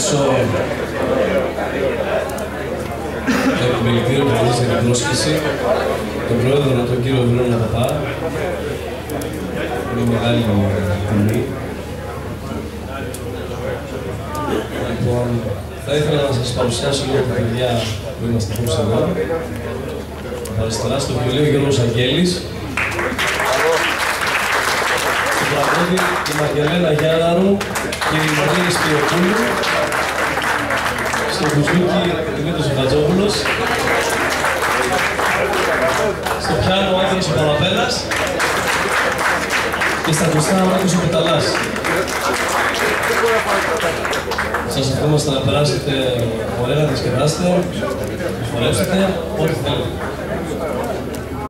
ευχαριστήσω το επιμελητήριο που έδωσε για την πρόσκληση, τον πρόεδρο, τον κύριο Βρόνα Παπά. Είναι μεγάλη τιμή. Λοιπόν, θα ήθελα να σας παρουσιάσω λίγο τα παιδιά που είμαστε απόψε εδώ. Αριστερά στο βιβλίο Γιώργος Αγγέλης. Στο τραγούδι η Μαγγελένα Γιάνναρου και η Μαρίνη Σπυροπούλου. Στο μπουζούκι Δημήτρης Βατζόπουλος. Στο πιάνο ο Άκυρος ο Παραπέλας. Και στα ακουστά ο Άκυρος ο Πεταλάς. Σας ευχόμαστε να περάσετε ωραία, να διασκεδάσετε, να χορέψετε, ό,τι θέλετε.